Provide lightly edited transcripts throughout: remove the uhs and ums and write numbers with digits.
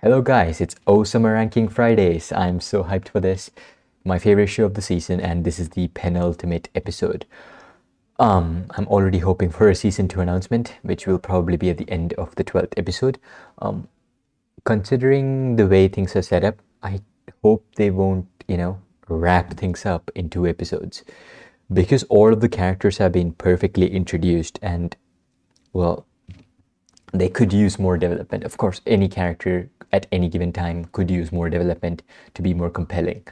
Hello guys, it's Ousama Ranking Fridays. I'm so hyped for this. My favorite show of the season, and this is the penultimate episode. I'm already hoping for a season 2 announcement, which will probably be at the end of the 12th episode. Considering the way things are set up, I hope they won't, wrap things up in 2 episodes. Because all of the characters have been perfectly introduced and, well, they could use more development. Of course, any character at any given time could use more development to be more compelling.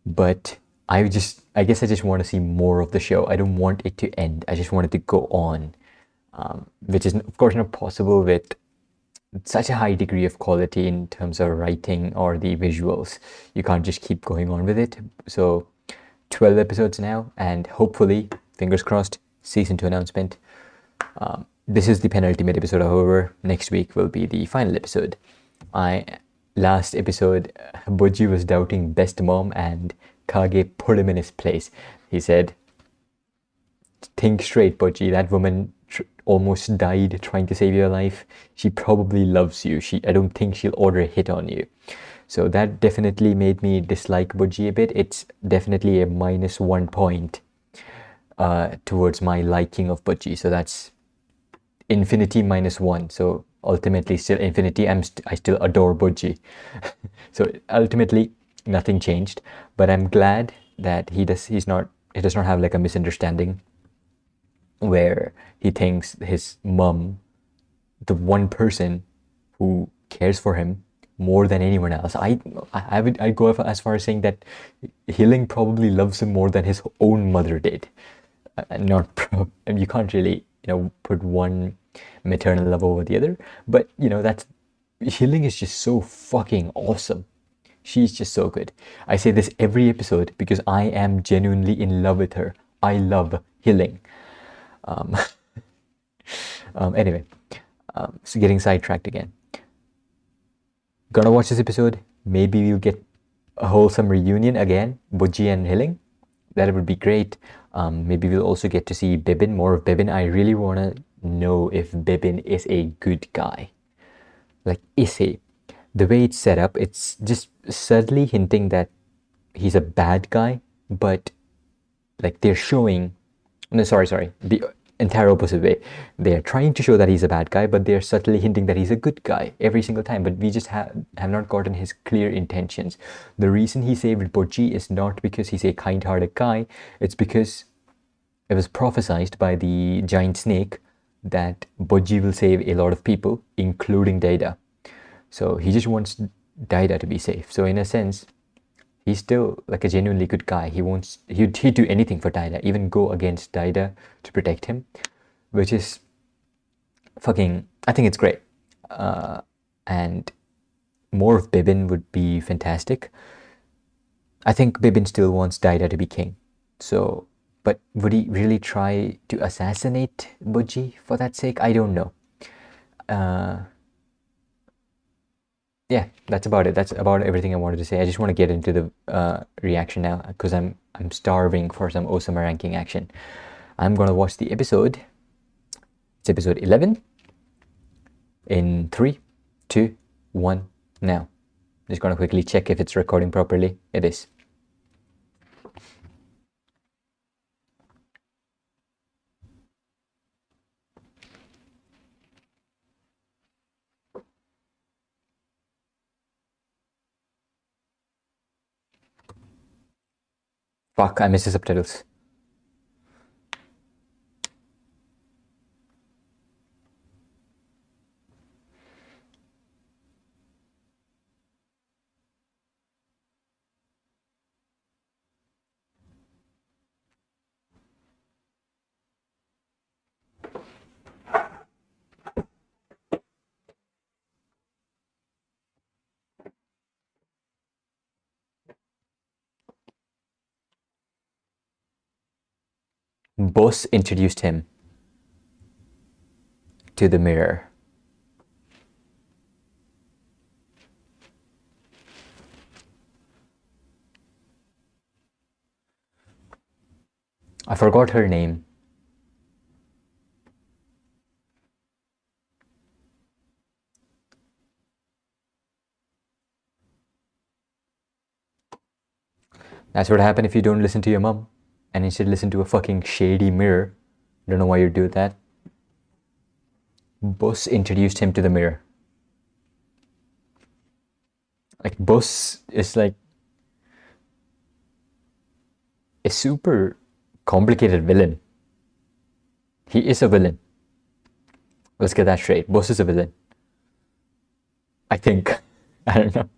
But I guess I just want to see more of the show. I don't want it to end. I just want it to go on, which is, of course, not possible with such a high degree of quality in terms of writing or the visuals. You can't just keep going on with it. So, 12 episodes now, and hopefully, fingers crossed, season 2 announcement. This is the penultimate episode, however, next week will be the final episode. Last episode, Boji was doubting Best Mom and Kage put him in his place. He said, think straight, Boji, that woman almost died trying to save your life. She probably loves you. I don't think she'll order a hit on you. So that definitely made me dislike Boji a bit. It's definitely a -1 point towards my liking of Boji. So that's infinity -1. So ultimately still infinity. I still adore Boji. So ultimately nothing changed, but I'm glad that he does not have like a misunderstanding where he thinks his mom, the one person who cares for him more than anyone else. I go as far as saying that Healing probably loves him more than his own mother did. You can't really put one maternal love over the other, but that's Healing is just so fucking awesome. She's just so good. I say this every episode because I am genuinely in love with her. I love Healing. Um, anyway, so getting sidetracked again. Gonna watch this episode. Maybe we'll get a wholesome reunion again, Boji and Healing. That would be great. Maybe we'll also get to see Bibin, more of Bibin. I really want to know if Bibin is a good guy. Like, is he? The way it's set up, it's just subtly hinting that he's a bad guy, but like they're showing, no, sorry, the entire opposite way. They're trying to show that he's a bad guy, but they're subtly hinting that he's a good guy every single time. But we just have not gotten his clear intentions. The reason he saved Boji is not because he's a kind-hearted guy. It's because it was prophesied by the giant snake that Boji will save a lot of people, including Daida. So he just wants Daida to be safe. So in a sense, he's still like a genuinely good guy. He'd do anything for Daida, even go against Daida to protect him, which is fucking, I think it's great. And more of Bibin would be fantastic. I think Bibin still wants Daida to be king. So, but would he really try to assassinate Boji for that sake? I don't know. Yeah, that's about it. That's about everything I wanted to say. I just want to get into the reaction now because I'm starving for some Ousama ranking action. I'm gonna watch the episode. It's episode 11 in 3, 2, 1 now. Just gonna quickly check if it's recording properly. It is. Fuck, I missed the subtitles. Bosse introduced him to the mirror. I forgot her name. That's what happens if you don't listen to your mom and instead listen to a fucking shady mirror. I don't know why you do that. Boss introduced him to the mirror. Like, Boss is like a super complicated villain. He is a villain. Let's get that straight. Boss is a villain. I think. I don't know.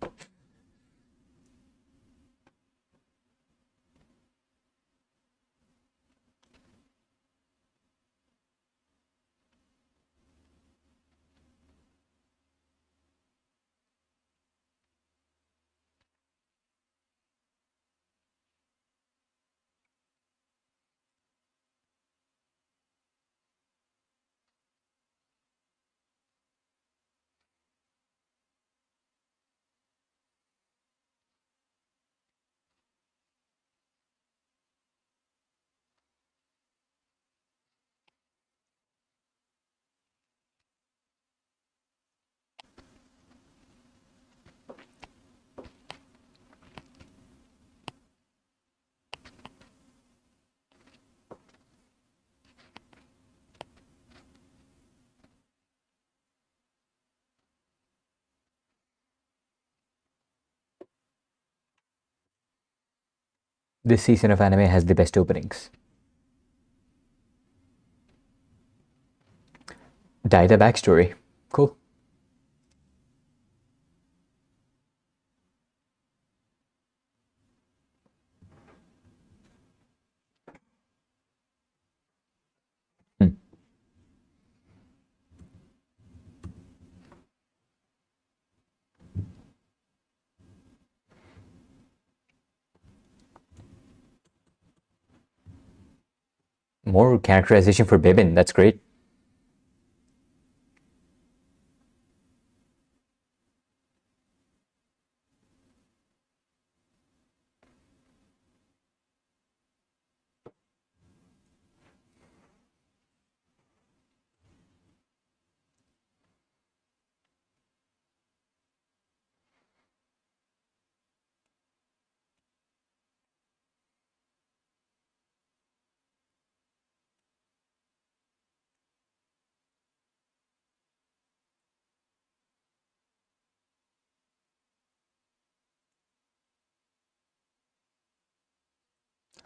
This season of anime has the best openings. Daida backstory. Cool. Hmm. More characterization for Bibin. That's great.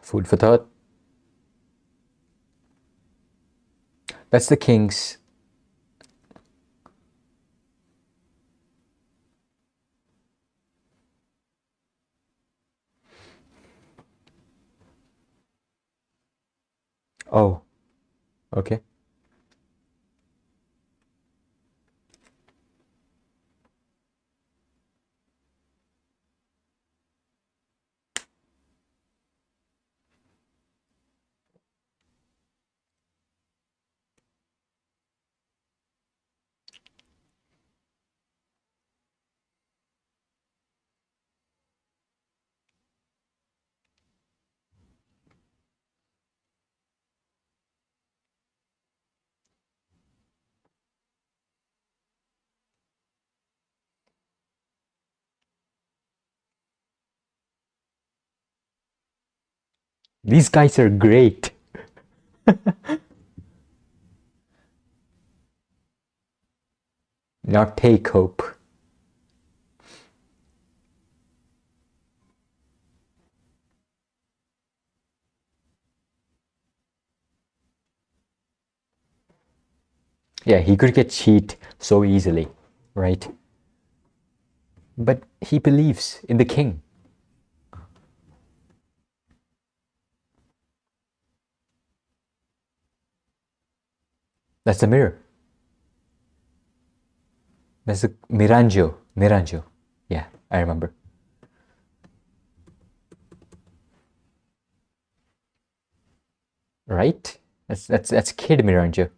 Food for thought. That's the king's. Oh, okay. These guys are great. Not take hope. Yeah, he could get cheat so easily, right? But he believes in the king. That's the mirror. That's the Miranjo. Miranjo. Yeah, I remember. Right? That's Kid Miranjo.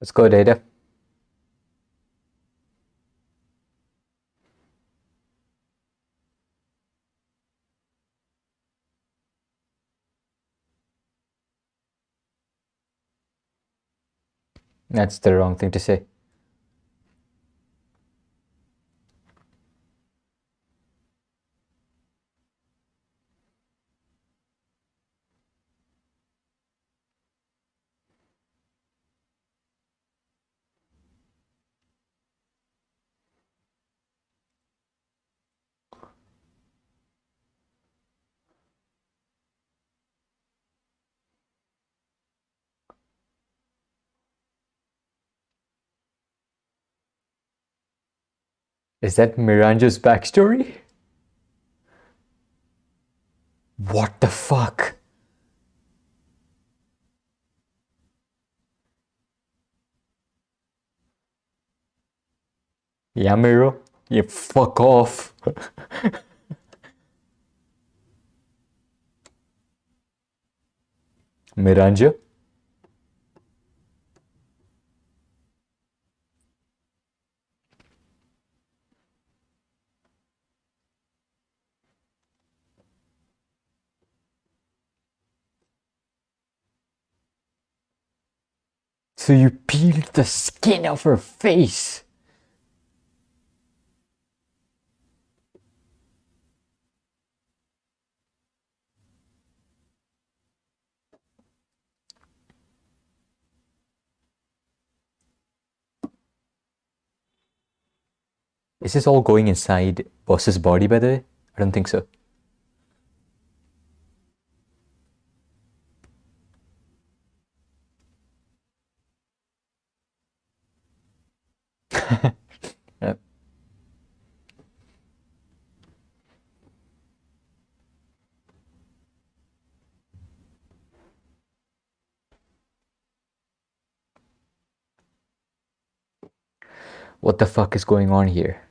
Let's go, Data. That's the wrong thing to say. Is that Miranjo's backstory? What the fuck? Yamiro? You fuck off. Miranjo? So you peeled the skin off her face. Is this all going inside Boss's body, by the way? I don't think so. Uh, what the fuck is going on here?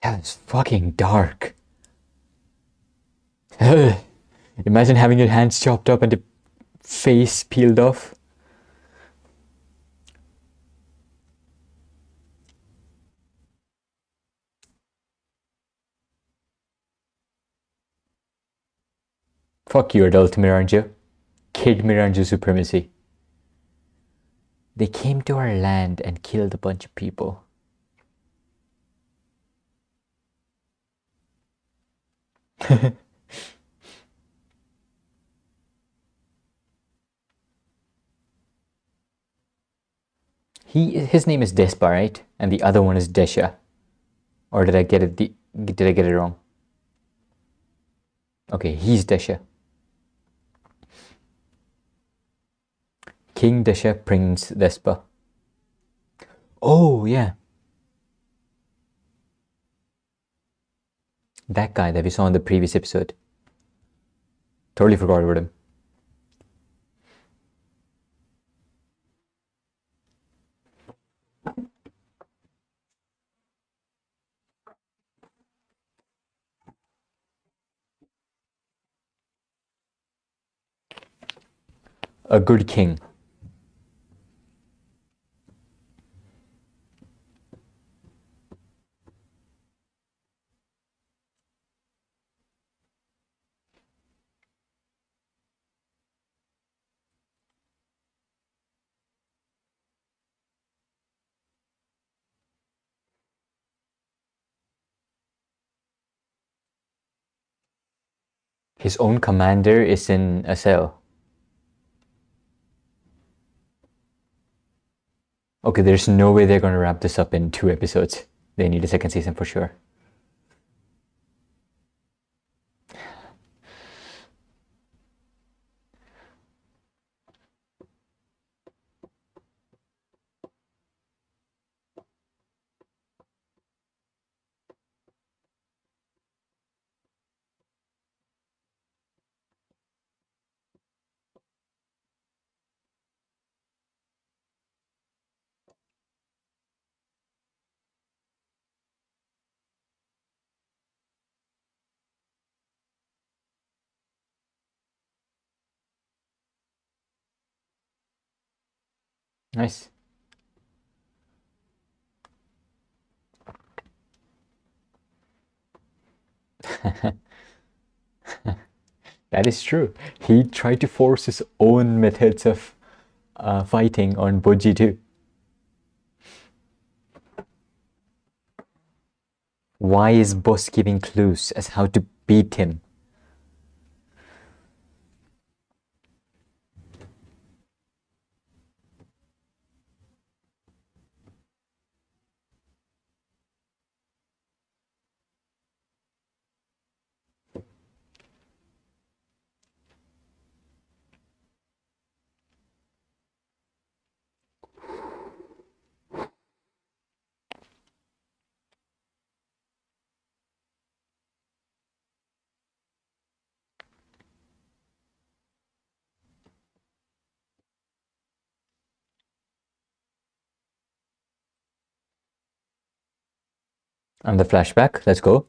That is fucking dark. Imagine having your hands chopped up and the face peeled off. Fuck you, adult Miranjo. Kid Miranjo supremacy. They came to our land and killed a bunch of people. His name is Despa, right? And the other one is Desha. Or did I get it? Did I get it wrong? Okay, he's Desha. King Desha, Prince Despa. Oh yeah, that guy that we saw in the previous episode. Totally forgot about him. A good king. His own commander is in a cell. Okay, there's no way they're going to wrap this up in 2 episodes. They need a second season for sure. Nice. That is true. He tried to force his own methods of fighting on Boji too. Why is Boss giving clues as how to beat him? And the flashback, let's go.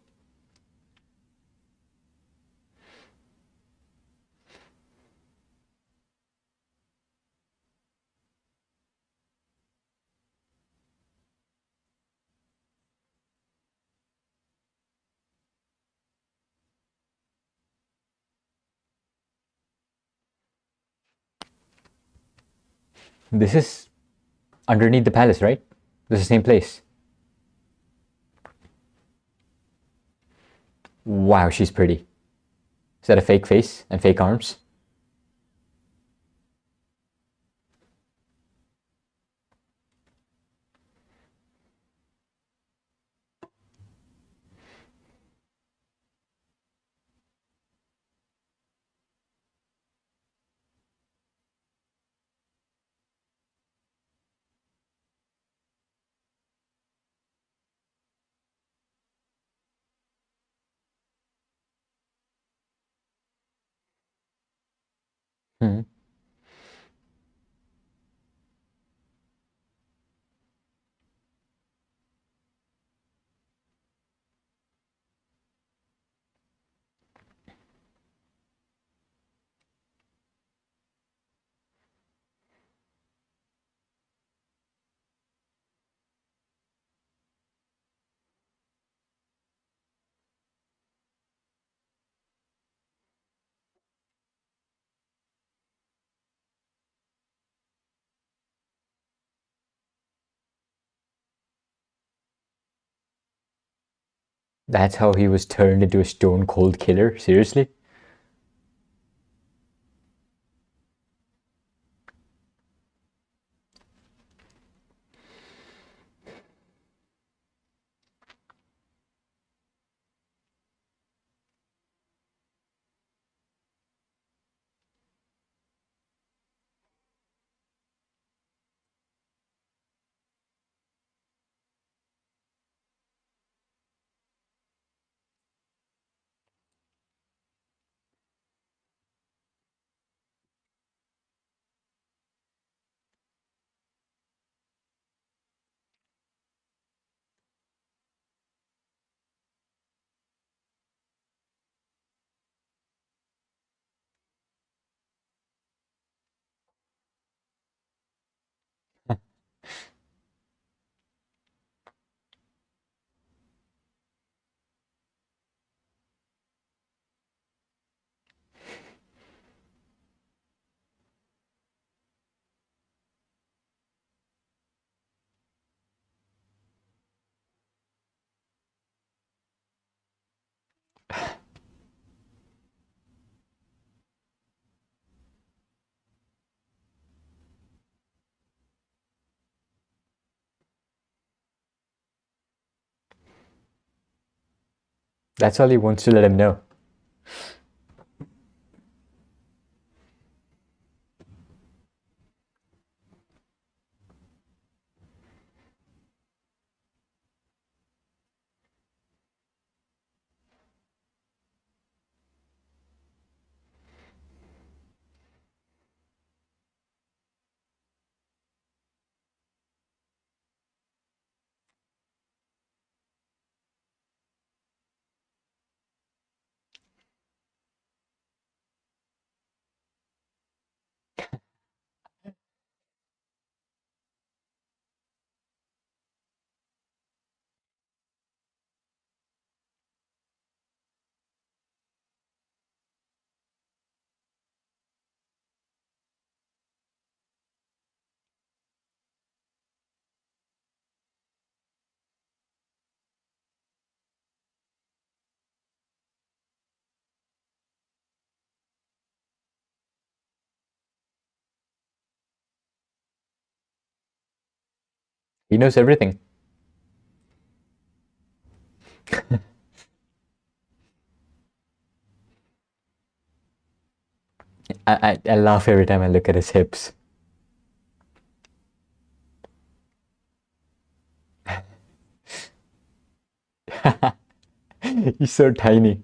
This is underneath the palace, right? This is the same place. Wow, she's pretty. Is that a fake face and fake arms? Hmm. That's how he was turned into a stone cold killer? Seriously? That's all he wants to let him know. He knows everything. I laugh every time I look at his hips. He's so tiny.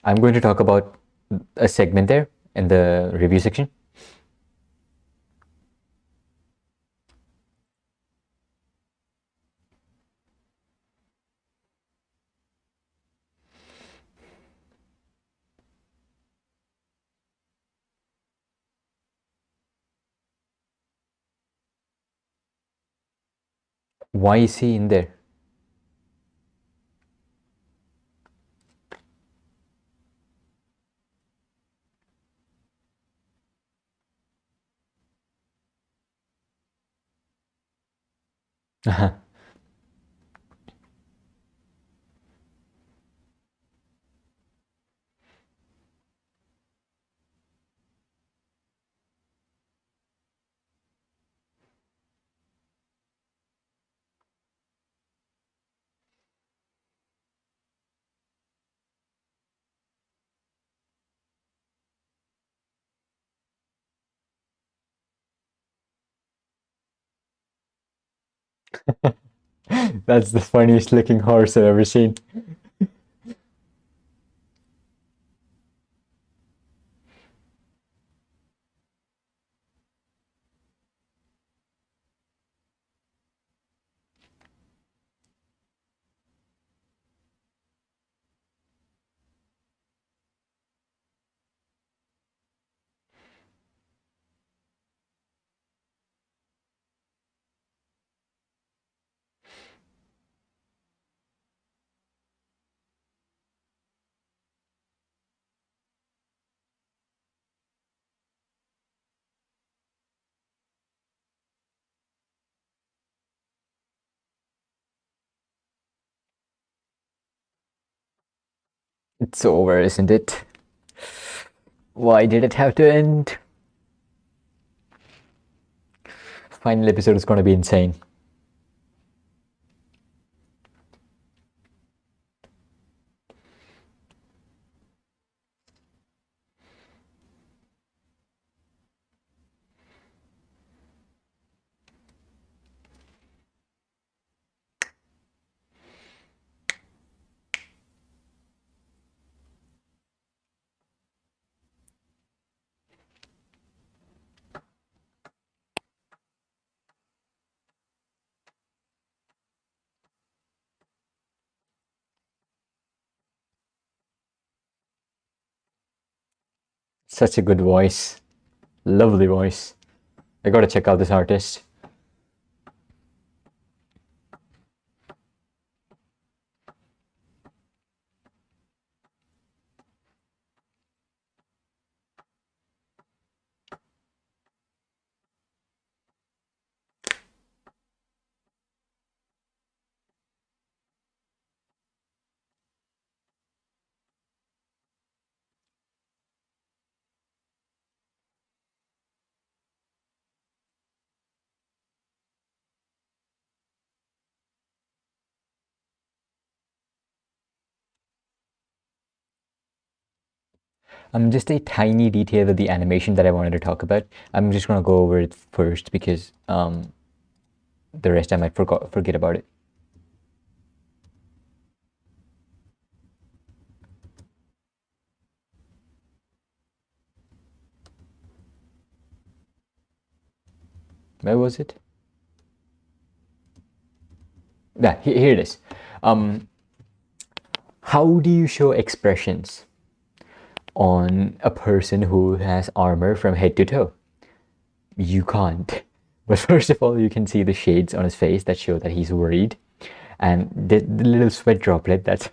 I'm going to talk about a segment there in the review section. Why is he in there? That's the funniest looking horse I've ever seen. It's over, isn't it? Why did it have to end? Final episode is going to be insane. Such a good voice. Lovely voice. I gotta check out this artist. Just a tiny detail of the animation that I wanted to talk about. I'm just gonna go over it first because the rest I might forget about it. Where was it? Yeah, here it is. Um, how do you show expressions on a person who has armor from head to toe? You can't. But first of all, you can see the shades on his face that show that he's worried, and the little sweat droplet that's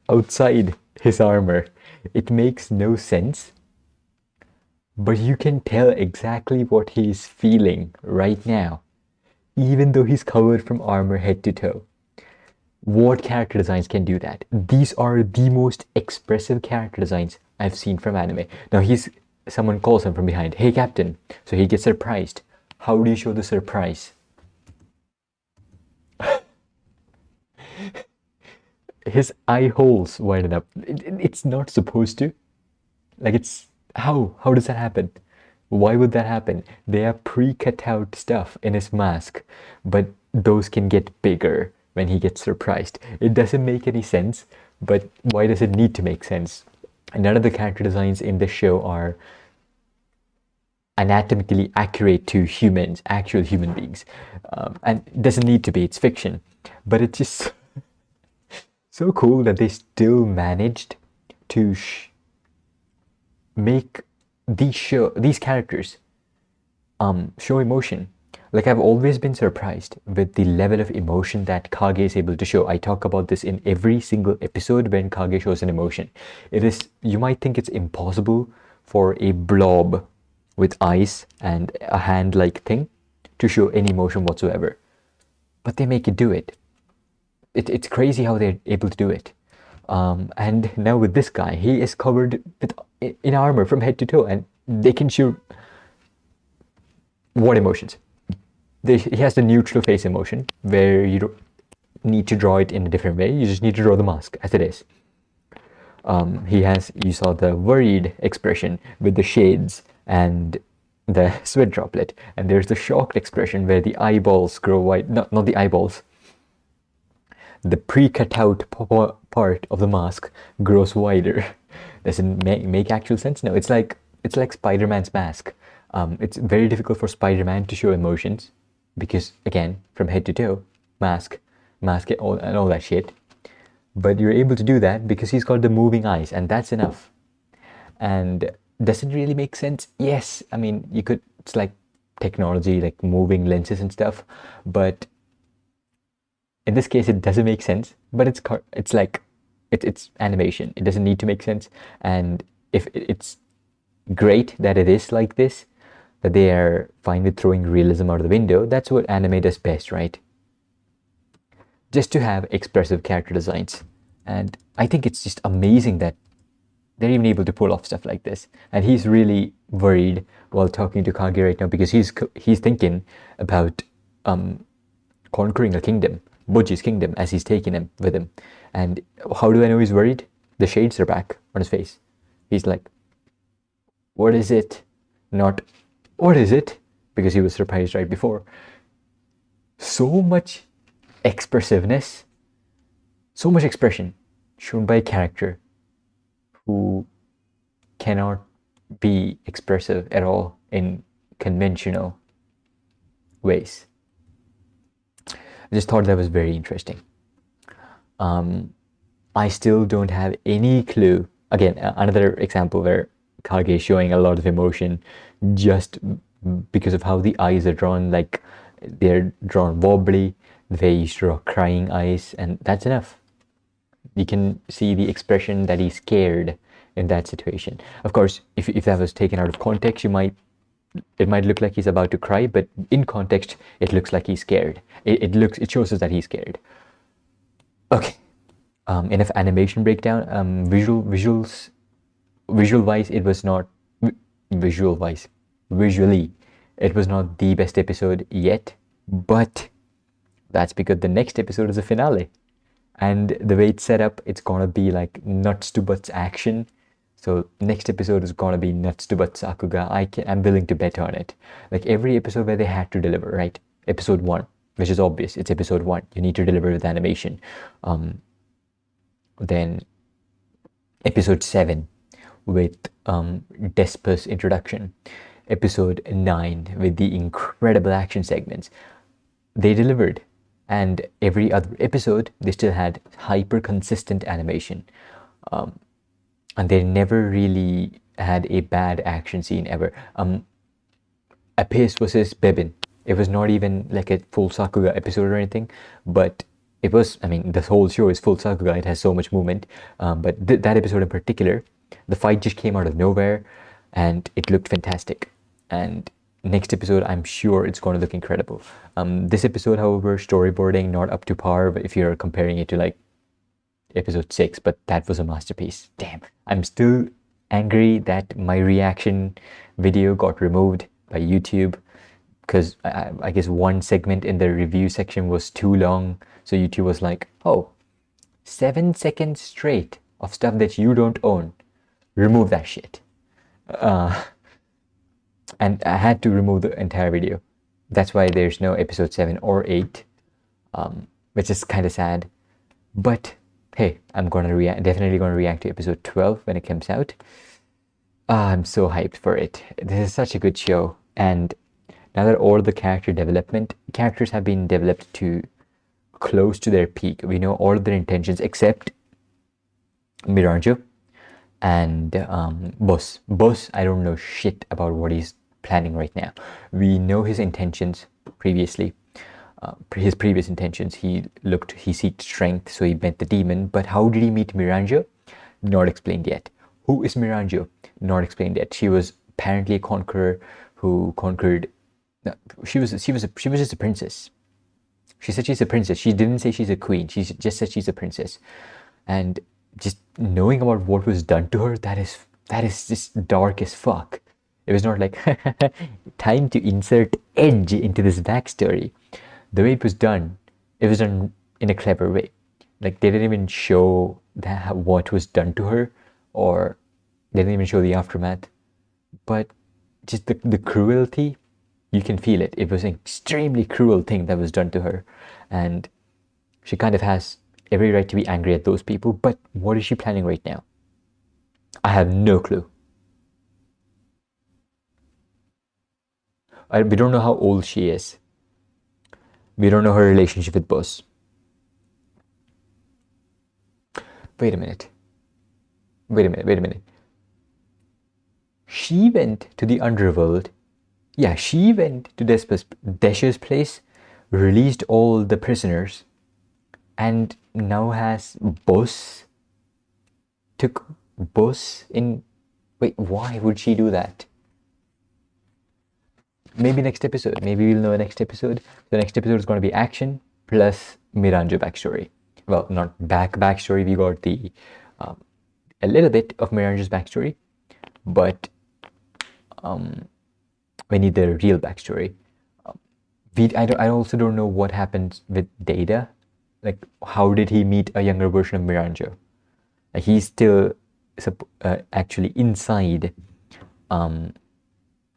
outside his armor. It makes no sense, but you can tell exactly what he's feeling right now, even though he's covered from armor head to toe. What character designs can do that? These are the most expressive character designs I've seen from anime. Now someone calls him from behind, "Hey Captain," so he gets surprised. How do you show the surprise? His eye holes widen up. It's not supposed to. Like it's how does that happen? Why would that happen? They are pre-cut out stuff in his mask, but those can get bigger when he gets surprised. It doesn't make any sense, but why does it need to make sense? None of the character designs in the show are anatomically accurate to humans, actual human beings. And it doesn't need to be, it's fiction. But it's just so cool that they still managed to make these characters show emotion. Like, I've always been surprised with the level of emotion that Kage is able to show. I talk about this in every single episode when Kage shows an emotion. It is, you might think it's impossible for a blob with eyes and a hand-like thing to show any emotion whatsoever. But they make it do it. It's crazy how they're able to do it. And now with this guy, he is covered in armor from head to toe, and they can show what emotions? He has the neutral face emotion, where you don't need to draw it in a different way. You just need to draw the mask as it is. You saw the worried expression with the shades and the sweat droplet, and there's the shocked expression where the eyeballs grow wide. Not the eyeballs. The pre-cut out part of the mask grows wider. Doesn't make actual sense. No, it's like Spider-Man's mask. It's very difficult for Spider-Man to show emotions because, again, from head to toe, mask and all that shit. But you're able to do that because he's got the moving eyes, and that's enough. And does it really make sense? Yes. I mean, you could. It's like technology, like moving lenses and stuff. But in this case, it doesn't make sense. But it's animation. It doesn't need to make sense. And if it's great that it is like this, that they are fine with throwing realism out of the window. That's what anime does best, right? Just to have expressive character designs. And I think it's just amazing that they're even able to pull off stuff like this. And he's really worried while talking to Kage right now because he's thinking about conquering a kingdom, Boji's kingdom, as he's taking him with him. And how do I know he's worried? The shades are back on his face. He's like, what is it? Not, what is it? Because he was surprised right before. So much expressiveness, so much expression shown by a character who cannot be expressive at all in conventional ways. I just thought that was very interesting. I still don't have any clue. Again, another example where Kage is showing a lot of emotion just because of how the eyes are drawn, like they're drawn wobbly, the way you draw crying eyes, and that's enough. You can see the expression that he's scared in that situation. Of course, if that was taken out of context, it might look like he's about to cry, but in context, it looks like he's scared. It shows us that he's scared. Okay, enough animation breakdown. Visually, it was not the best episode yet, but that's because the next episode is a finale. And the way it's set up, it's gonna be like nuts to butts action. So next episode is gonna be nuts to but Sakuga. I'm willing to bet on it. Like every episode where they had to deliver, right? Episode 1, which is obvious. It's episode 1. You need to deliver with animation. Then episode 7 with Despa's introduction. Episode 9 with the incredible action segments. They delivered. And every other episode, they still had hyper consistent animation. And they never really had a bad action scene ever. Apace versus Bebin. It was not even like a full Sakuga episode or anything, but it was, I mean, the whole show is full Sakuga. It has so much movement. But that episode in particular, the fight just came out of nowhere and it looked fantastic. And next episode, I'm sure it's going to look incredible. This episode, however, storyboarding not up to par if you're comparing it to like episode 6, but that was a masterpiece. Damn, I'm still angry that my reaction video got removed by YouTube because I guess one segment in the review section was too long. So YouTube was like, oh, 7 seconds straight of stuff that you don't own. Remove that shit. And I had to remove the entire video. That's why there's no episode 7 or 8, which is kind of sad. But hey, I'm definitely gonna react to episode 12 when it comes out. I'm so hyped for it. This is such a good show. And now that all the characters have been developed to close to their peak, we know all of their intentions except Miranjo and Bosse. Bosse, I don't know shit about what he's planning right now. We know his intentions previously. His previous intentions, he seeked strength, so he met the demon. But how did he meet Miranjo? Not explained yet. Who is Miranjo? Not explained yet. She was apparently a conqueror who conquered. No, she was just a princess. She said she's a princess. She didn't say she's a queen. She just said she's a princess. And just knowing about what was done to her, that is just dark as fuck. It was not like time to insert edge into this backstory. The way it was done in a clever way. Like they didn't even show what was done to her, or they didn't even show the aftermath. But just the cruelty, you can feel it. It was an extremely cruel thing that was done to her, and she kind of has every right to be angry at those people. But what is she planning right now? I have no clue. We don't know how old she is. We don't know her relationship with Bosse. Wait a minute. She went to the underworld. Yeah, she went to Desha's place, released all the prisoners, and now has Bosse. Took Bosse in. Wait, why would she do that? Maybe next episode. Maybe we'll know next episode. The next episode is going to be action plus Miranjo backstory. Well, not backstory. We got the a little bit of Miranjo's backstory, but we need the real backstory. I also don't know what happened with Data. Like, how did he meet a younger version of Miranjo? Like, he's still actually inside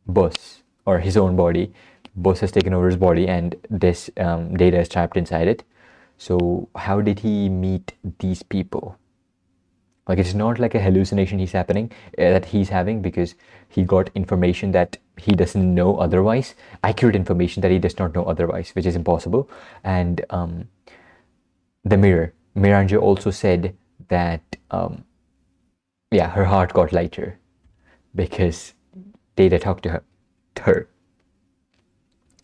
Bosse, or his own body. Bosse has taken over his body, and this Data is trapped inside it. So how did he meet these people? Like, it's not like a hallucination that he's having, because he got information that he doesn't know otherwise, accurate information that he does not know otherwise, which is impossible. And the mirror, Miranjo also said that yeah, her heart got lighter because Data talked to her,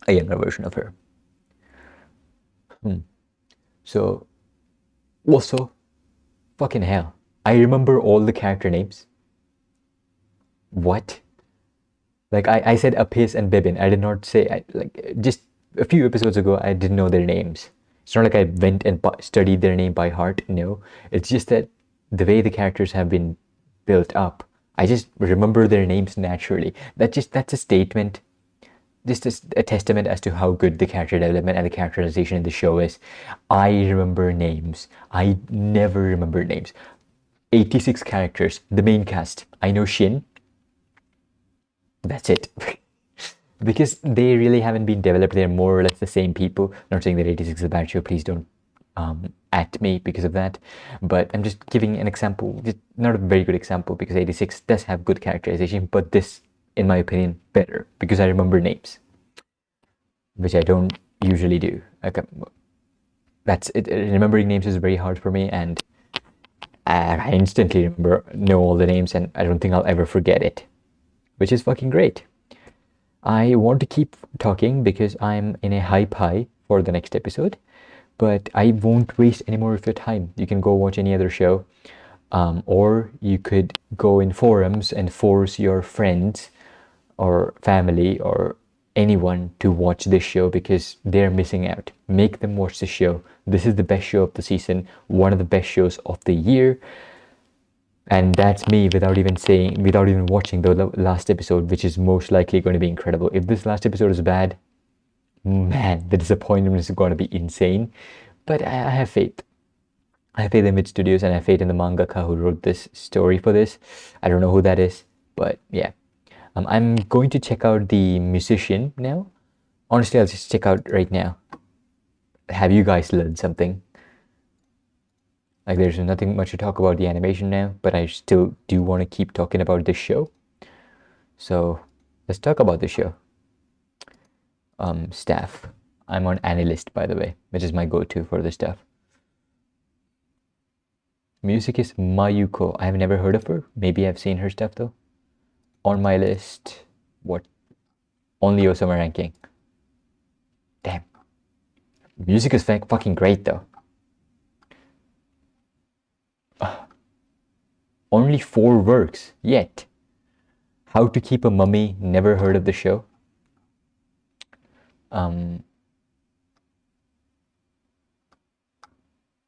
a younger version of her. So also, fucking hell, I remember all the character names. What? Like, I said Apis and Bebin. I did not say, like, just a few episodes ago, I didn't know their names. It's not like I went and studied their name by heart. No, it's just that the way the characters have been built up, I just remember their names naturally. That's a statement, just a testament as to how good the character development and the characterization in the show is. I remember names. I never remember names. 86 characters, the main cast. I know Shin. That's it. Because they really haven't been developed. They're more or less the same people. Not saying that 86 is a bad show. Please don't at me because of that. But I'm just giving an example. Just not a very good example because 86 does have good characterization. But this, in my opinion, better because I remember names, which I don't usually do. Okay, that's it. Remembering names is very hard for me, and I instantly know all the names, and I don't think I'll ever forget it, which is fucking great. I want to keep talking because I'm in a hype high for the next episode, but I won't waste any more of your time. You can go watch any other show, or you could go in forums and force your friends or family or anyone to watch this show because they're missing out. Make them watch the show. This is the best show of the season, one of the best shows of the year. And that's me without even watching the last episode, which is most likely going to be incredible. If this last episode is bad, man, the disappointment is going to be insane. But I have faith. I have faith in Mid Studios, and I have faith in the mangaka who wrote this story for this. I don't know who that is, but yeah. I'm going to check out the musician now. Honestly, I'll just check out right now. Have you guys learned something? Like, there's nothing much to talk about the animation now, but I still do want to keep talking about this show. So let's talk about the show. Staff. I'm on Analyst, by the way, which is my go-to for the stuff. Music is Mayuko. I have never heard of her. Maybe I've seen her stuff though. On my list, what? Only Ousama ranking. Damn. Music is fucking great though. Only 4 works yet. How to Keep a Mummy. Never heard of the show.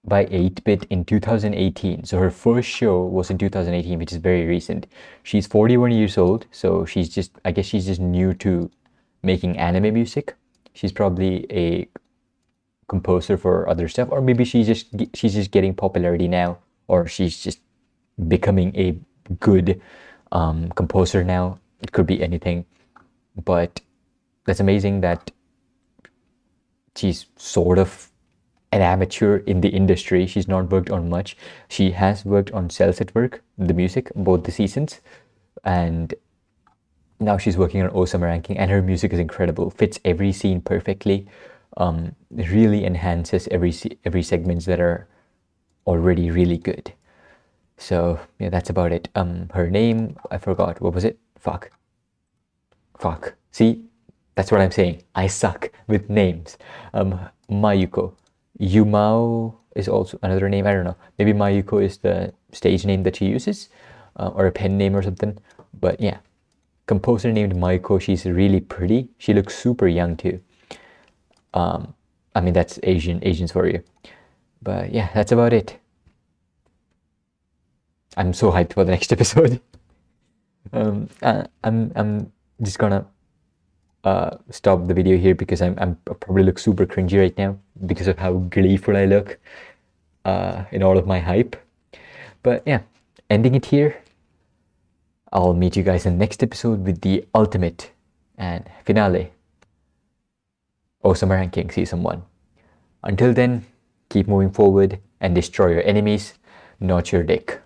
By 8-Bit in 2018. So her first show was in 2018, which is very recent. She's 41 years old, so I guess she's just new to making anime music. She's probably a composer for other stuff, or maybe she's just getting popularity now, or she's just becoming a good composer now. It could be anything, but that's amazing that she's sort of an amateur in the industry. She's not worked on much. She has worked on Cells at Work, the music, both the seasons, and now she's working on Ousama ranking, and her music is incredible. Fits every scene perfectly. Really enhances every segments that are already really good. So yeah, that's about it. Her name, I forgot. What was it? Fuck. See, that's what I'm saying. I suck with names. Mayuko. Yumao is also another name. I don't know. Maybe Mayuko is the stage name that she uses, or a pen name or something. But yeah, composer named Mayuko. She's really pretty. She looks super young too. I mean, that's Asians for you. But yeah, that's about it. I'm so hyped for the next episode. I'm just gonna stop the video here because I probably look super cringy right now because of how gleeful I look in all of my hype. But yeah, ending it here. I'll meet you guys in the next episode with the ultimate and finale, Ousama ranking season 1. Until then, keep moving forward and destroy your enemies, not your dick.